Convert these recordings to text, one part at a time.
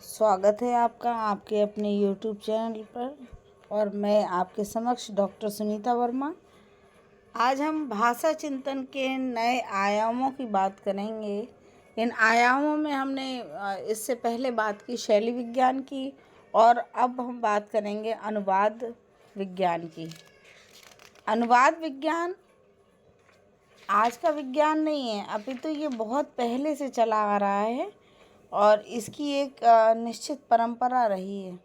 स्वागत है आपका आपके अपने YouTube चैनल पर। और मैं आपके समक्ष डॉक्टर सुनीता वर्मा। आज हम भाषा चिंतन के नए आयामों की बात करेंगे। इन आयामों में हमने इससे पहले बात की शैली विज्ञान की, और अब हम बात करेंगे अनुवाद विज्ञान की। अनुवाद विज्ञान आज का विज्ञान नहीं है, अभी तो ये बहुत पहले से चला आ रहा है और इसकी एक निश्चित परंपरा रही है।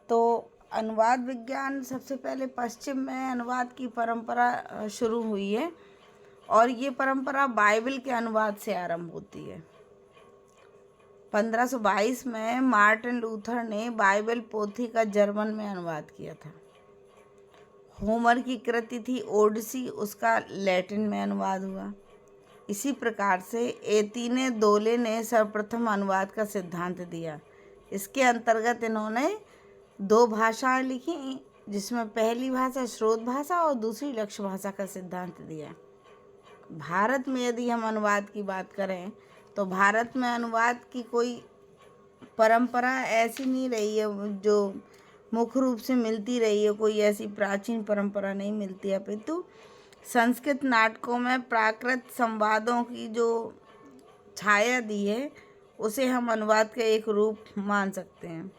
तो अनुवाद विज्ञान सबसे पहले पश्चिम में अनुवाद की परंपरा शुरू हुई है, और ये परंपरा बाइबल के अनुवाद से आरंभ होती है। 1522 में मार्टिन लूथर ने बाइबल पोथी का जर्मन में अनुवाद किया था। होमर की कृति थी ओडिसी, उसका लैटिन में अनुवाद हुआ। इसी प्रकार से एतीने दोले ने सर्वप्रथम अनुवाद का सिद्धांत दिया। इसके अंतर्गत इन्होंने 2 भाषाएं लिखी, जिसमें पहली भाषा स्रोत भाषा और दूसरी लक्ष्य भाषा का सिद्धांत दिया। भारत में यदि हम अनुवाद की बात करें तो भारत में अनुवाद की कोई परंपरा ऐसी नहीं रही है जो मुख्य रूप से मिलती रही है। कोई ऐसी प्राचीन परंपरा नहीं मिलती है, अपितु संस्कृत नाटकों में प्राकृत संवादों की जो छाया दी है उसे हम अनुवाद का एक रूप मान सकते हैं।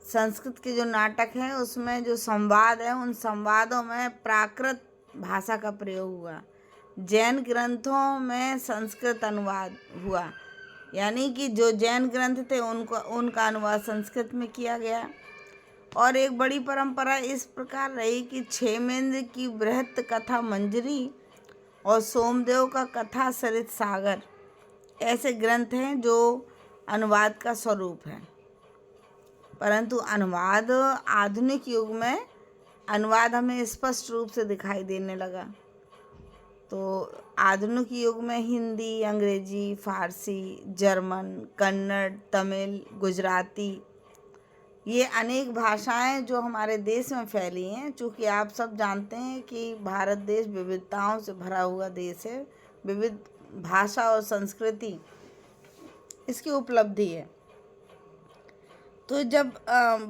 संस्कृत के जो नाटक हैं उसमें जो संवाद है, उन संवादों में प्राकृत भाषा का प्रयोग हुआ। जैन ग्रंथों में संस्कृत अनुवाद हुआ, यानी कि जो जैन ग्रंथ थे उनका अनुवाद संस्कृत में किया गया। और एक बड़ी परंपरा इस प्रकार रही कि क्षेमेंद्र की बृहत कथा मंजरी और सोमदेव का कथा सरित सागर ऐसे ग्रंथ हैं जो अनुवाद का स्वरूप है। परंतु अनुवाद आधुनिक युग में अनुवाद हमें स्पष्ट रूप से दिखाई देने लगा। तो आधुनिक युग में हिंदी, अंग्रेजी, फारसी, जर्मन, कन्नड़, तमिल, गुजराती, ये अनेक भाषाएं जो हमारे देश में फैली हैं। चूँकि आप सब जानते हैं कि भारत देश विविधताओं से भरा हुआ देश है, विविध भाषा और संस्कृति इसकी उपलब्धि है। तो जब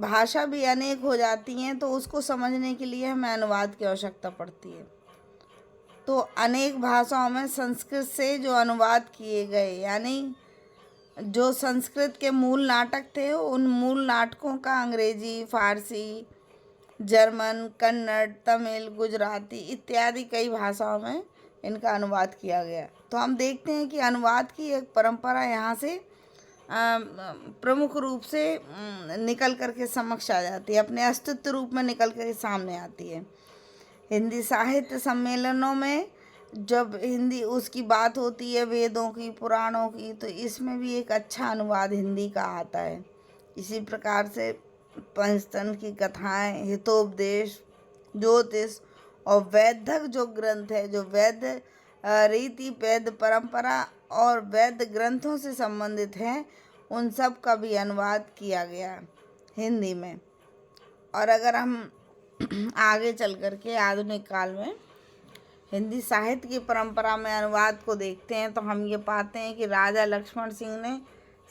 भाषा भी अनेक हो जाती हैं तो उसको समझने के लिए हमें अनुवाद की आवश्यकता पड़ती है। तो अनेक भाषाओं में संस्कृत से जो अनुवाद किए गए, यानी जो संस्कृत के मूल नाटक थे उन मूल नाटकों का अंग्रेजी, फारसी, जर्मन, कन्नड़, तमिल, गुजराती इत्यादि कई भाषाओं में इनका अनुवाद किया गया। तो हम देखते हैं कि अनुवाद की एक परंपरा यहाँ से प्रमुख रूप से निकल करके समक्ष आ जाती है, अपने अस्तित्व रूप में निकल कर सामने आती है। हिंदी साहित्य सम्मेलनों में जब हिंदी उसकी बात होती है, वेदों की, पुराणों की, तो इसमें भी एक अच्छा अनुवाद हिंदी का आता है। इसी प्रकार से पंचतंत्र की कथाएं, हितोपदेश, ज्योतिष और वैदिक जो ग्रंथ है, जो वैद्य रीति, वैद्य परंपरा और वैद्य ग्रंथों से संबंधित हैं, उन सब का भी अनुवाद किया गया हिंदी में। और अगर हम आगे चल कर के आधुनिक काल में हिंदी साहित्य की परंपरा में अनुवाद को देखते हैं तो हम ये पाते हैं कि राजा लक्ष्मण सिंह ने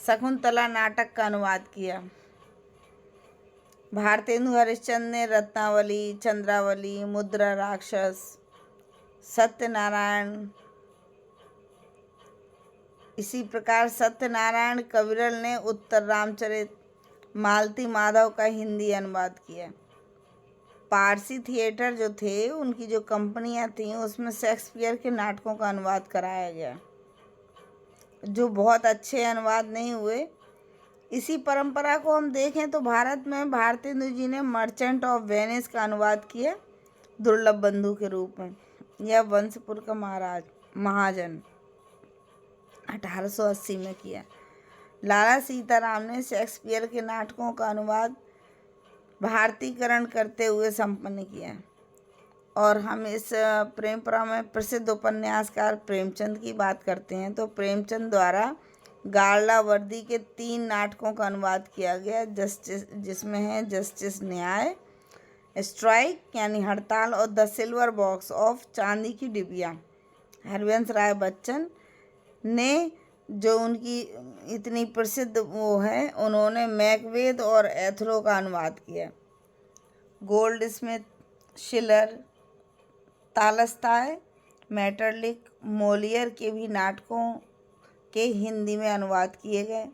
शकुंतला नाटक का अनुवाद किया। भारतेंदु हरिश्चंद्र ने रत्नावली, चंद्रावली, मुद्रा राक्षस, सत्यनारायण, इसी प्रकार सत्यनारायण कविरल ने उत्तर रामचरित, मालती माधव का हिंदी अनुवाद किया। पारसी थिएटर जो थे, उनकी जो कंपनियां थीं, उसमें शेक्सपियर के नाटकों का अनुवाद कराया गया, जो बहुत अच्छे अनुवाद नहीं हुए। इसी परंपरा को हम देखें तो भारत में भारतेंदु जी ने मर्चेंट ऑफ वेनिस का अनुवाद किया दुर्लभ बंधु के रूप में। यह वंशपुर का महाजन 1880 में किया। लाला सीताराम ने शेक्सपियर के नाटकों का अनुवाद भारतीकरण करते हुए संपन्न किया। और हम इस परंपरा में प्रसिद्ध उपन्यासकार प्रेमचंद की बात करते हैं तो प्रेमचंद द्वारा गार्लावर्दी के 3 नाटकों का अनुवाद किया गया, जिसमें है जस्टिस न्याय, स्ट्राइक यानी हड़ताल, और द सिल्वर बॉक्स ऑफ चांदी की डिबिया। हरिवंश राय बच्चन ने जो उनकी इतनी प्रसिद्ध वो है, उन्होंने मैकबेथ और एथलो का अनुवाद किया। गोल्ड स्मिथ, शिलर, तालस्ताय, मेटरलिक, मोलियर के भी नाटकों के हिंदी में अनुवाद किए गए।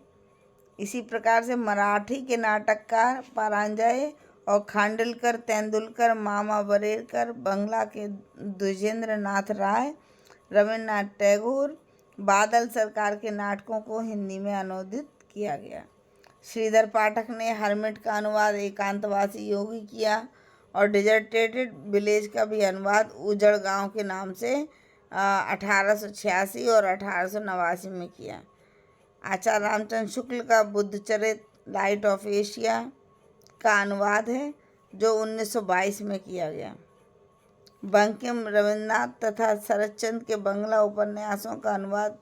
इसी प्रकार से मराठी के नाटककार परांजय और खांडलकर, तेंदुलकर, मामा बरेरकर, बंगला के द्विजेंद्र नाथ राय, रविन्द्रनाथ टैगोर, बादल सरकार के नाटकों को हिंदी में अनुवादित किया गया। श्रीधर पाठक ने हर्मिट का अनुवाद एकांतवासी योगी किया और डिजर्टेड विलेज का भी अनुवाद उजड़ गांव के नाम से 1886 और 1889 में किया। आचार्य रामचंद्र शुक्ल का बुद्ध चरित लाइट ऑफ एशिया का अनुवाद है जो 1922 में किया गया। बंकिम, रविन्द्रनाथ तथा शरतचंद्र के बंगला उपन्यासों का अनुवाद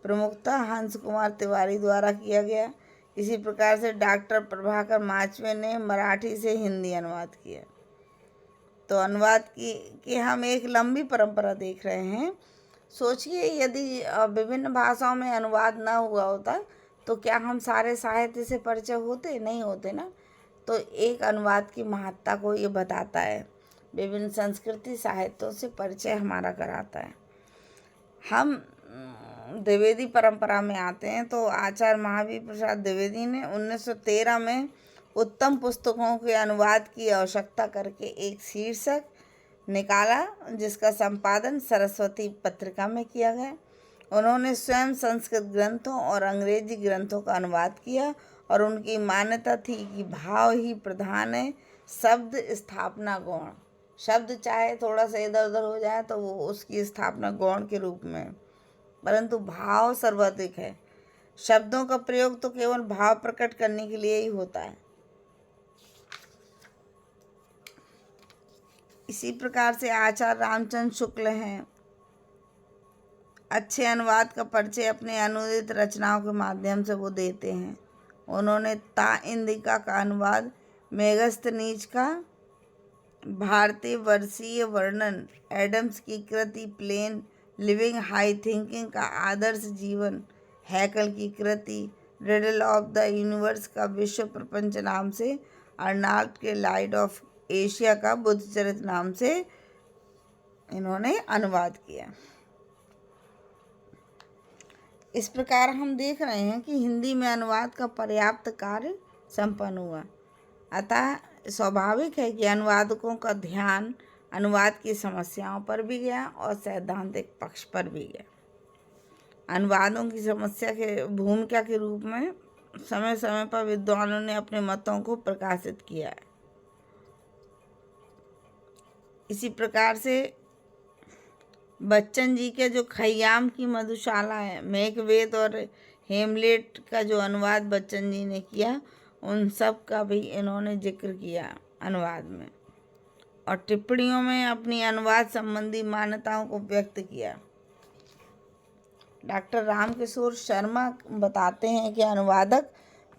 प्रमुखतः हंस कुमार तिवारी द्वारा किया गया। इसी प्रकार से डॉक्टर प्रभाकर माचवे ने मराठी से हिंदी अनुवाद किया। तो अनुवाद की हम एक लंबी परंपरा देख रहे हैं। सोचिए, यदि विभिन्न भाषाओं में अनुवाद ना हुआ होता तो क्या हम सारे साहित्य से परिचय होते? नहीं होते ना। तो एक अनुवाद की महत्ता को ये बताता है, विभिन्न संस्कृति साहित्यों से परिचय हमारा कराता है। हम द्विवेदी परंपरा में आते हैं तो आचार्य महावीर प्रसाद द्विवेदी ने 1913 में उत्तम पुस्तकों के अनुवाद की आवश्यकता करके एक शीर्षक निकाला जिसका संपादन सरस्वती पत्रिका में किया गया। उन्होंने स्वयं संस्कृत ग्रंथों और अंग्रेजी ग्रंथों का अनुवाद किया और उनकी मान्यता थी कि भाव ही प्रधान है, शब्द स्थापना गौण। शब्द चाहे थोड़ा सा इधर उधर हो जाए तो वो उसकी स्थापना गौण के रूप में, परंतु भाव सर्वाधिक है। शब्दों का प्रयोग तो केवल भाव प्रकट करने के लिए ही होता है। इसी प्रकार से आचार्य रामचंद्र शुक्ल हैं। अच्छे अनुवाद का परिचय अपने अनुदित रचनाओं के माध्यम से वो देते हैं। उन्होंने ता इंदिका का अनुवाद, मेगस्थनीज का भारतीय वर्षीय वर्णन, एडम्स की कृति प्लेन लिविंग हाई थिंकिंग का आदर्श जीवन, हैकल की कृति रिडल ऑफ द यूनिवर्स का विश्व प्रपंच नाम से, अर्नाल्ड के लाइट ऑफ एशिया का बुद्ध चरित नाम से इन्होंने अनुवाद किया। इस प्रकार हम देख रहे हैं कि हिंदी में अनुवाद का पर्याप्त कार्य संपन्न हुआ। अतः स्वाभाविक है कि अनुवादकों का ध्यान अनुवाद की समस्याओं पर भी गया और सैद्धांतिक पक्ष पर भी गया। अनुवादों की समस्या के भूमिका के रूप में समय समय पर विद्वानों ने अपने मतों को प्रकाशित किया है। इसी प्रकार से बच्चन जी के जो खय्याम की मधुशाला है, मैकबेथ और हेमलेट का जो अनुवाद बच्चन जी ने किया, उन सब का भी इन्होंने जिक्र किया अनुवाद में और टिप्पणियों में अपनी अनुवाद संबंधी मान्यताओं को व्यक्त किया। डॉक्टर रामकिशोर शर्मा बताते हैं कि अनुवादक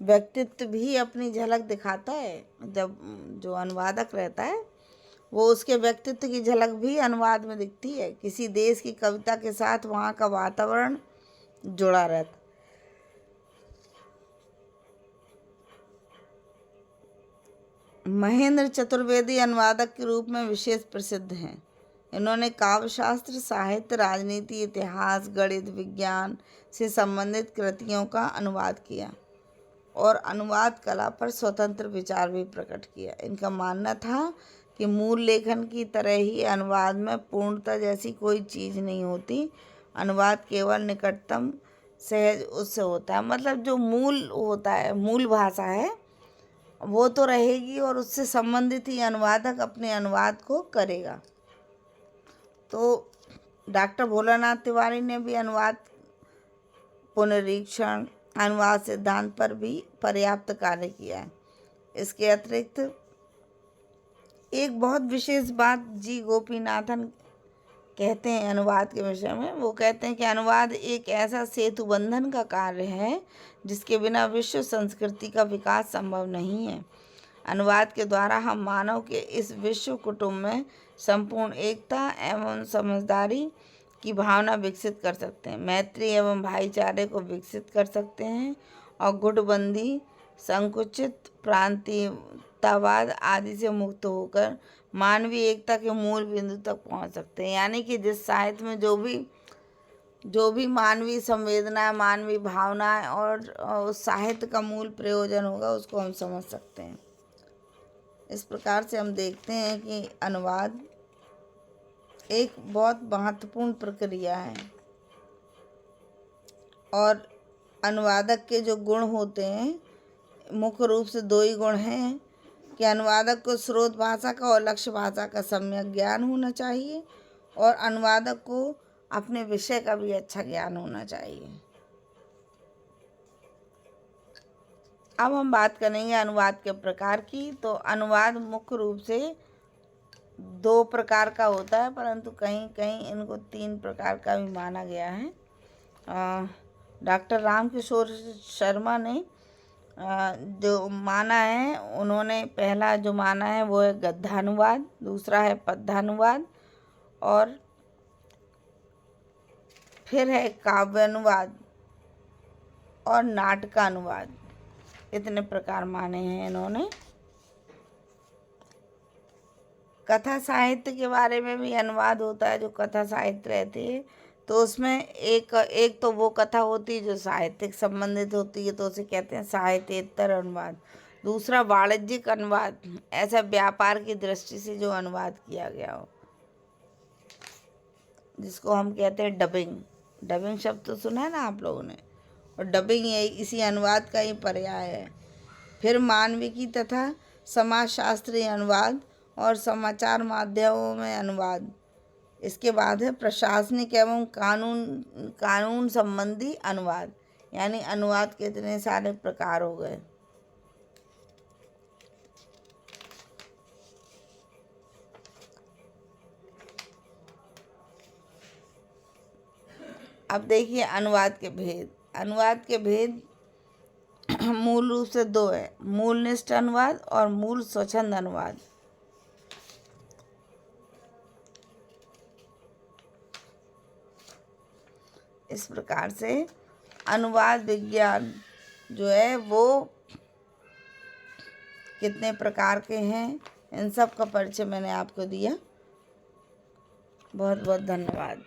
व्यक्तित्व भी अपनी झलक दिखाता है। जब जो अनुवादक रहता है वो उसके व्यक्तित्व की झलक भी अनुवाद में दिखती है। किसी देश की कविता के साथ वहाँ का वातावरण जुड़ा रहता। महेंद्र चतुर्वेदी अनुवादक के रूप में विशेष प्रसिद्ध हैं। इन्होंने काव्यशास्त्र, साहित्य, राजनीति, इतिहास, गणित, विज्ञान से संबंधित कृतियों का अनुवाद किया और अनुवाद कला पर स्वतंत्र विचार भी प्रकट किया। इनका मानना था कि मूल लेखन की तरह ही अनुवाद में पूर्णता जैसी कोई चीज़ नहीं होती। अनुवाद केवल निकटतम सहज उससे होता है। मतलब जो मूल होता है, मूल भाषा है, वो तो रहेगी और उससे संबंधित ही अनुवादक अपने अनुवाद को करेगा। तो डॉक्टर भोलानाथ तिवारी ने भी अनुवाद पुनरीक्षण, अनुवाद सिद्धांत पर भी पर्याप्त कार्य किया है। इसके अतिरिक्त एक बहुत विशेष बात जी गोपीनाथन कहते हैं अनुवाद के विषय में। वो कहते हैं कि अनुवाद एक ऐसा सेतु बंधन का कार्य है जिसके बिना विश्व संस्कृति का विकास संभव नहीं है। अनुवाद के द्वारा हम मानव के इस विश्व कुटुंब में संपूर्ण एकता एवं समझदारी की भावना विकसित कर सकते हैं, मैत्री एवं भाईचारे को विकसित कर सकते हैं और गुटबंदी, संकुचित प्रांतीयतावाद आदि से मुक्त होकर मानवीय एकता के मूल बिंदु तक पहुंच सकते हैं। यानी कि जिस साहित्य में जो भी मानवीय संवेदना, मानवीय भावना और उस साहित्य का मूल प्रयोजन होगा उसको हम समझ सकते हैं। इस प्रकार से हम देखते हैं कि अनुवाद एक बहुत महत्वपूर्ण प्रक्रिया है और अनुवादक के जो गुण होते हैं मुख्य रूप से दो ही गुण हैं कि अनुवादक को स्रोत भाषा का और लक्ष्य भाषा का सम्यक ज्ञान होना चाहिए और अनुवादक को अपने विषय का भी अच्छा ज्ञान होना चाहिए। अब हम बात करेंगे अनुवाद के प्रकार की। तो अनुवाद मुख्य रूप से दो प्रकार का होता है, परंतु कहीं कहीं इनको तीन प्रकार का भी माना गया है। डॉक्टर रामकिशोर शर्मा ने जो माना है, उन्होंने पहला जो माना है वो है गद्यानुवाद, दूसरा है पद्यानुवाद और फिर है काव्यानुवाद और नाटकानुवाद। इतने प्रकार माने हैं इन्होंने। कथा साहित्य के बारे में भी अनुवाद होता है। जो कथा साहित्य रहती है तो उसमें एक तो वो कथा होती है जो साहित्यिक संबंधित होती है, तो उसे कहते हैं साहित्येतर अनुवाद। दूसरा वाणिज्यिक अनुवाद, ऐसा व्यापार की दृष्टि से जो अनुवाद किया गया हो, जिसको हम कहते हैं डबिंग। डबिंग शब्द तो सुना है ना आप लोगों ने, और डबिंग ये इसी अनुवाद का ही पर्याय है। फिर मानविकी तथा समाजशास्त्रीय अनुवाद और समाचार माध्यमों में अनुवाद। इसके बाद है प्रशासनिक एवं कानून संबंधी अनुवाद। यानी अनुवाद के इतने सारे प्रकार हो गए। अब देखिए अनुवाद के भेद। अनुवाद के भेद मूल रूप से दो है, मूलनिष्ठ अनुवाद और मूल स्वच्छंद अनुवाद। इस प्रकार से अनुवाद विज्ञान जो है वो कितने प्रकार के हैं, इन सब का परिचय मैंने आपको दिया। बहुत बहुत धन्यवाद।